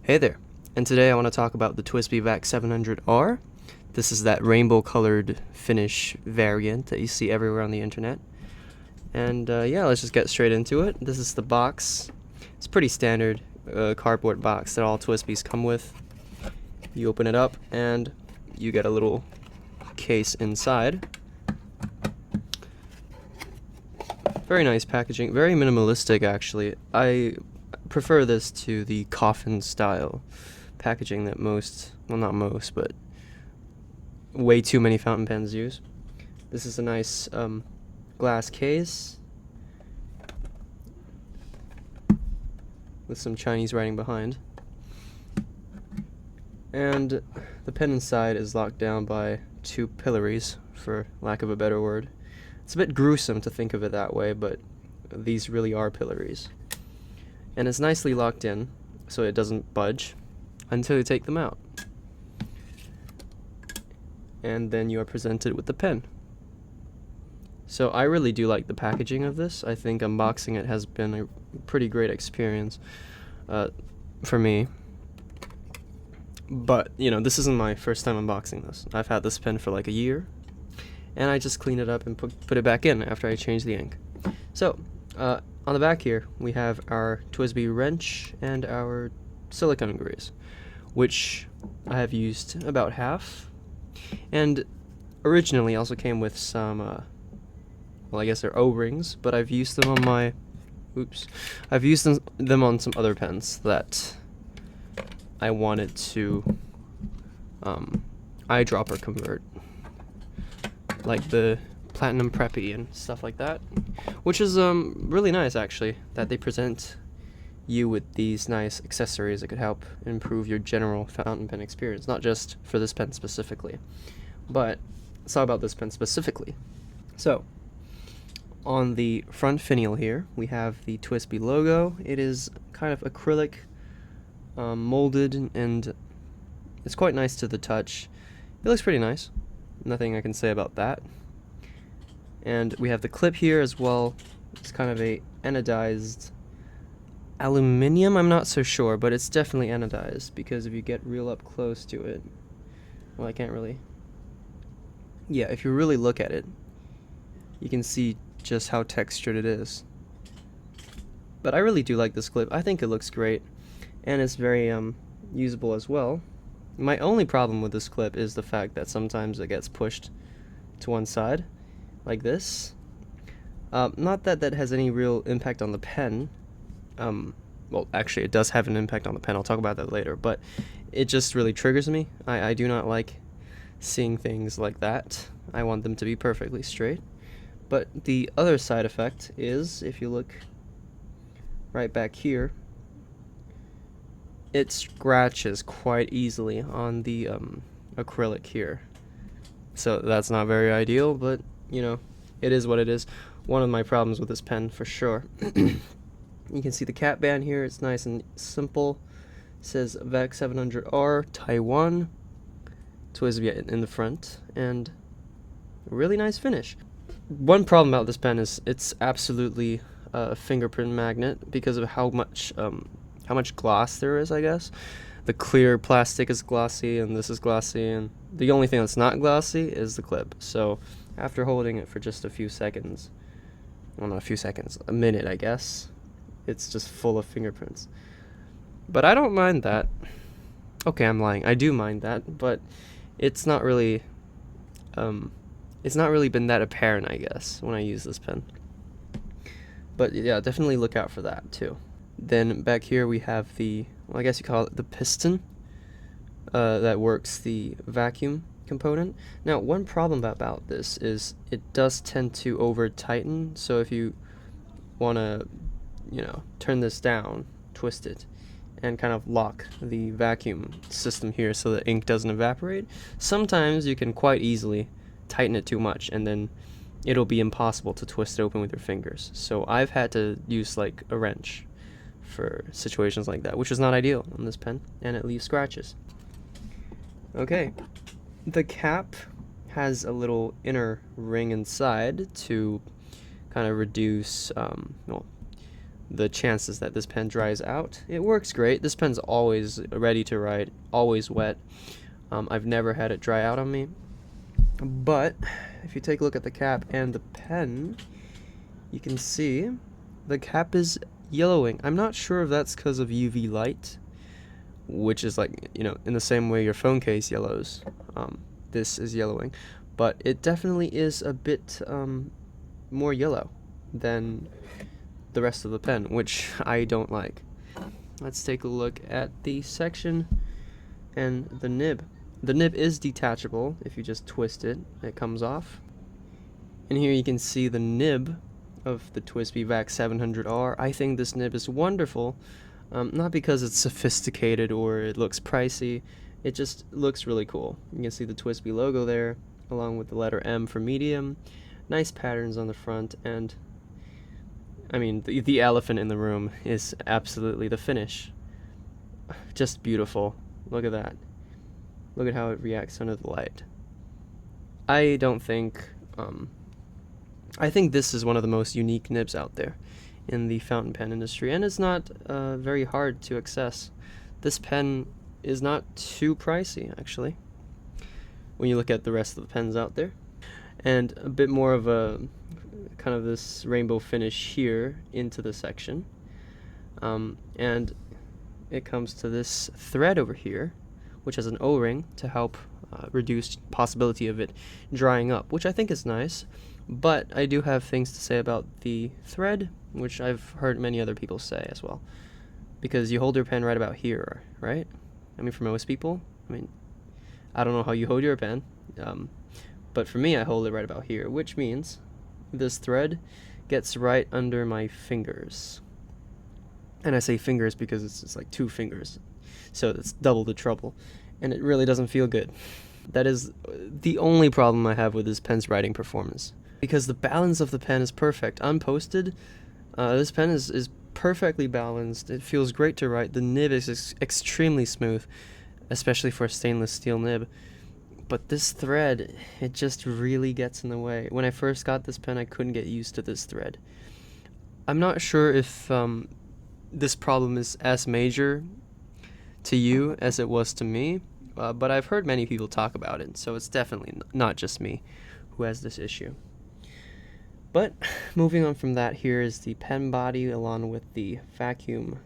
Hey there, and today I want to talk about the TWSBI VAC700R. This is that rainbow colored finish variant that you see everywhere on the internet. And yeah, let's just get straight into it. This is the box. It's pretty standard cardboard box that all TWSBIs come with. You open it up and you get a little case inside. Very nice packaging, very minimalistic actually. I prefer this to the coffin style packaging that most, well not most, but way too many fountain pens use. This is a nice glass case with some Chinese writing behind. And the pen inside is locked down by two pillories, for lack of a better word. It's a bit gruesome to think of it that way, but these really are pillories. And it's nicely locked in, so it doesn't budge until you take them out. And then you are presented with the pen. So I really do like the packaging of this. I think unboxing it has been a pretty great experience for me. But, you know, this isn't my first time unboxing this. I've had this pen for like a year, and I just cleaned it up and put it back in after I changed the ink. So, on the back here, we have our TWSBI wrench and our silicone grease, which I have used about half. And originally also came with some, well, I guess they're O-rings, but I've used them on my, I've used them on some other pens that I wanted to eyedropper convert, like the Platinum Preppy and stuff like that, which is really nice actually, that they present you with these nice accessories that could help improve your general fountain pen experience, not just for this pen specifically, but let's talk about this pen specifically. So, on the front finial here, we have the TWSBI logo. It is kind of acrylic, molded, and it's quite nice to the touch. It looks pretty nice. Nothing I can say about that. And we have the clip here as well. It's kind of a anodized aluminum, I'm not so sure, but it's definitely anodized, because if you get real up close to it, well, I can't really, yeah, if you really look at it, you can see just how textured it is. But I really do like this clip. I think it looks great, and it's very usable as well. My only problem with this clip is the fact that sometimes it gets pushed to one side, like this. Not that that has any real impact on the pen. Well, actually, it does have an impact on the pen. I'll talk about that later, but it just really triggers me. I do not like seeing things like that. I want them to be perfectly straight. But the other side effect is, if you look right back here, it scratches quite easily on the acrylic here. So that's not very ideal, but you know, it is what it is. One of my problems with this pen for sure. You can see the cap band here. It's nice and simple. It says VAC700R Taiwan, TWSBI in the front, and a really nice finish. One problem about this pen is it's absolutely a fingerprint magnet because of how much gloss there is, I guess. The clear plastic is glossy, and this is glossy, and the only thing that's not glossy is the clip. So after holding it for just a few seconds, well, not a few seconds, a minute, I guess, it's just full of fingerprints. But I don't mind that. Okay, I'm lying. I do mind that, but it's not really been that apparent, I guess, when I use this pen. But yeah, definitely look out for that too. Then back here we have the, well, I guess you call it the piston that works the vacuum component. Now, one problem about this is it does tend to over tighten, so if you want to, you know, turn this down, twist it, and kind of lock the vacuum system here so the ink doesn't evaporate, sometimes you can quite easily tighten it too much, and then it'll be impossible to twist it open with your fingers. So I've had to use like a wrench for situations like that, which is not ideal on this pen, and it leaves scratches. Okay, the cap has a little inner ring inside to kind of reduce, well, the chances that this pen dries out. It works great. This pen's always ready to write, always wet. I've never had it dry out on me. But if you take a look at the cap and the pen, you can see the cap is yellowing. I'm not sure if that's because of UV light, which is like, you know, in the same way your phone case yellows. This is yellowing, but it definitely is a bit more yellow than the rest of the pen, which I don't like. Let's take a look at the section and the nib. The nib is detachable. If you just twist it, it comes off. And here you can see the nib of the TWSBI VAC700R. I think this nib is wonderful, not because it's sophisticated or it looks pricey. It just looks really cool. You can see the TWSBI logo there, along with the letter M for medium. Nice patterns on the front, and I mean, the elephant in the room is absolutely the finish. Just beautiful. Look at that. Look at how it reacts under the light. I think this is one of the most unique nibs out there in the fountain pen industry, and it's not very hard to access. This pen is not too pricey, actually, when you look at the rest of the pens out there. And a bit more of a kind of this rainbow finish here into the section. And it comes to this thread over here, which has an O-ring to help reduce possibility of it drying up, which I think is nice. But I do have things to say about the thread, which I've heard many other people say as well. Because you hold your pen right about here, right? I mean, for most people, I mean, I don't know how you hold your pen, but for me, I hold it right about here, which means this thread gets right under my fingers. And I say fingers because it's just like 2 fingers, so it's double the trouble, and it really doesn't feel good. That is the only problem I have with this pen's writing performance, because the balance of the pen is perfect. Unposted, this pen is perfectly balanced. It feels great to write. The nib is extremely smooth, especially for a stainless steel nib. But this thread, it just really gets in the way. When I first got this pen, I couldn't get used to this thread. I'm not sure if this problem is as major to you as it was to me, but I've heard many people talk about it, so it's definitely not just me who has this issue. But moving on from that, here is the pen body along with the vacuum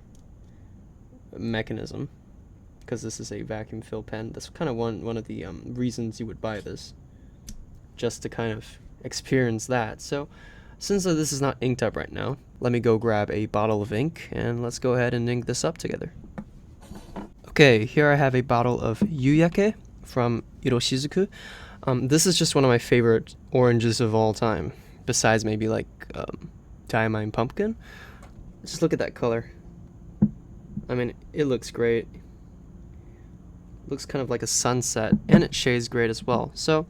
mechanism, because this is a vacuum fill pen. That's kind of one of the reasons you would buy this, just to kind of experience that. So since this is not inked up right now, let me go grab a bottle of ink and let's go ahead and ink this up together. Okay, here I have a bottle of Yuyake from Iroshizuku. This is just one of my favorite oranges of all time, besides maybe like Diamine Pumpkin. Just look at that color. I mean, it looks great. Looks kind of like a sunset, and it shades great as well. So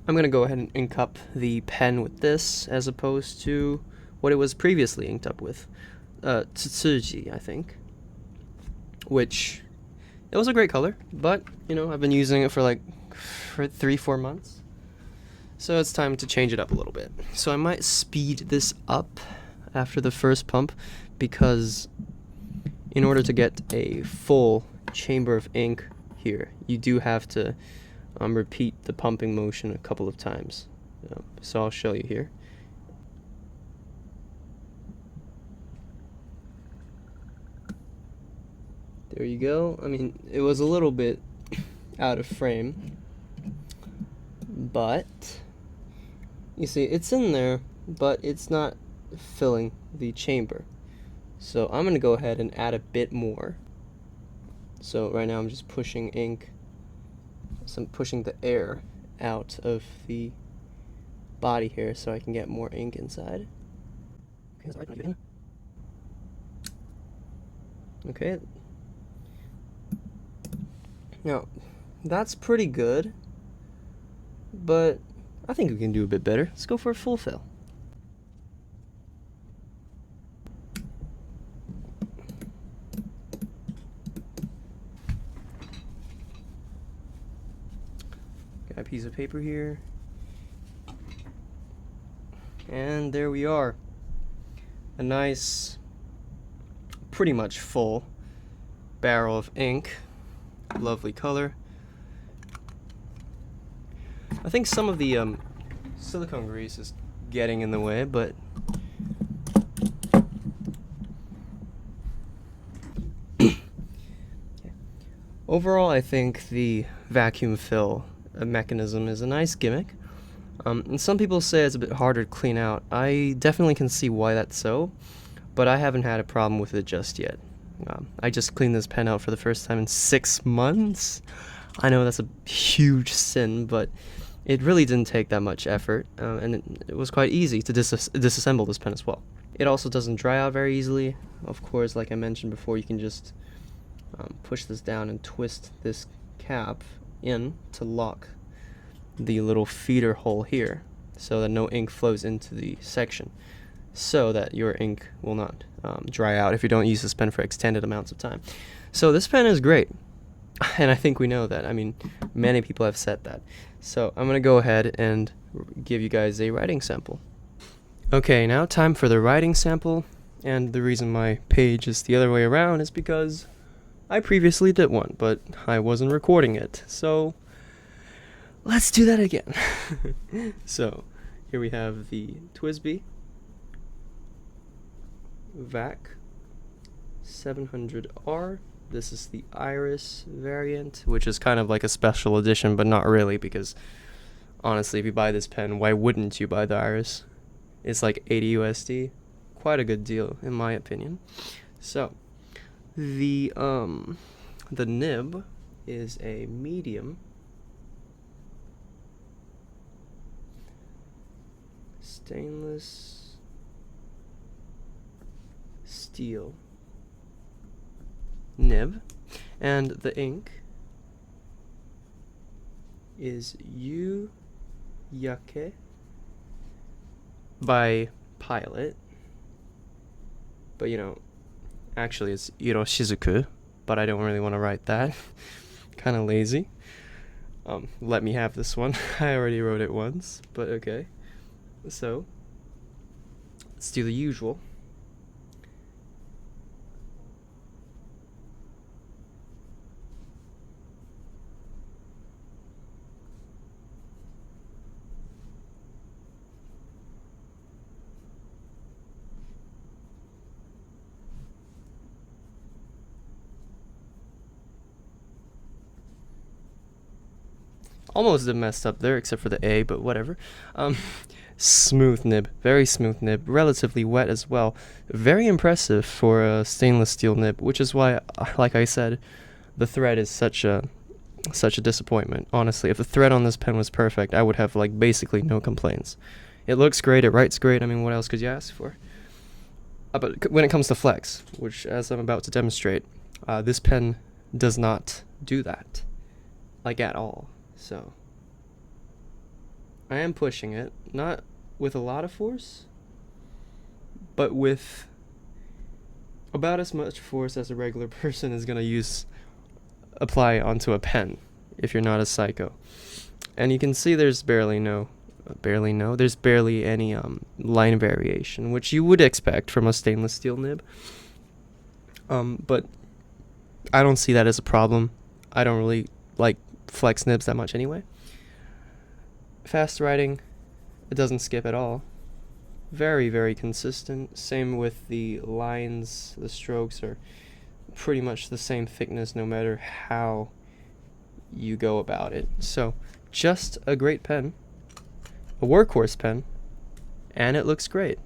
I'm gonna go ahead and ink up the pen with this, as opposed to what it was previously inked up with, Tsutsuji, I think. Which, it was a great color, but you know, I've been using it for like 3-4 months, so it's time to change it up a little bit. So I might speed this up after the first pump, because in order to get a full chamber of ink here, you do have to repeat the pumping motion a couple of times. So I'll show you here. There you go. I mean, it was a little bit out of frame, but you see it's in there, but it's not filling the chamber. So I'm gonna go ahead and add a bit more. So right now I'm just pushing ink, so I'm pushing the air out of the body here so I can get more ink inside. Okay. Now, that's pretty good, but I think we can do a bit better. Let's go for a full fill. Got a piece of paper here. And there we are. A nice pretty much full barrel of ink. Lovely color. I think some of the silicone grease is getting in the way, but overall I think the vacuum fill mechanism is a nice gimmick. And some people say it's a bit harder to clean out. I definitely can see why that's so, but I haven't had a problem with it just yet. I just cleaned this pen out for the first time in 6 months. I know that's a huge sin, but it really didn't take that much effort, and it was quite easy to disassemble this pen as well. It also doesn't dry out very easily. Of course, like I mentioned before, you can just push this down and twist this cap in to lock the little feeder hole here so that no ink flows into the section, so that your ink will not dry out if you don't use this pen for extended amounts of time. So this pen is great, and I think we know that. I mean, many people have said that. So I'm going to go ahead and give you guys a writing sample. Okay, now time for the writing sample, and the reason my page is the other way around is because I previously did one, but I wasn't recording it, so let's do that again. So here we have the TWSBI VAC700R. This is the Iris variant, which is kind of like a special edition, but not really, because honestly, if you buy this pen, why wouldn't you buy the Iris? It's like 80 USD. Quite a good deal, in my opinion. So the nib is a medium stainless steel nib, and the ink is Yake by Pilot, but actually it's Shizuku, but I don't really want to write that. Kind of lazy. Let me have this one. I already wrote it once, but okay. So let's do the usual. Almost messed up there, except for the A, but whatever. Smooth nib, very smooth nib, relatively wet as well. Very impressive for a stainless steel nib, which is why, like I said, the thread is such a disappointment. Honestly, if the thread on this pen was perfect, I would have like basically no complaints. It looks great, it writes great. I mean, what else could you ask for? But when it comes to flex, which as I'm about to demonstrate, this pen does not do that, like at all. So I am pushing it, not with a lot of force, but with about as much force as a regular person is going to apply onto a pen if you're not a psycho. And you can see there's barely any line variation, which you would expect from a stainless steel nib. But I don't see that as a problem. I don't really like flex nibs that much anyway. Fast writing, it doesn't skip at all. Very, very consistent. Same with the lines, the strokes are pretty much the same thickness no matter how you go about it. So just a great pen, a workhorse pen, and it looks great.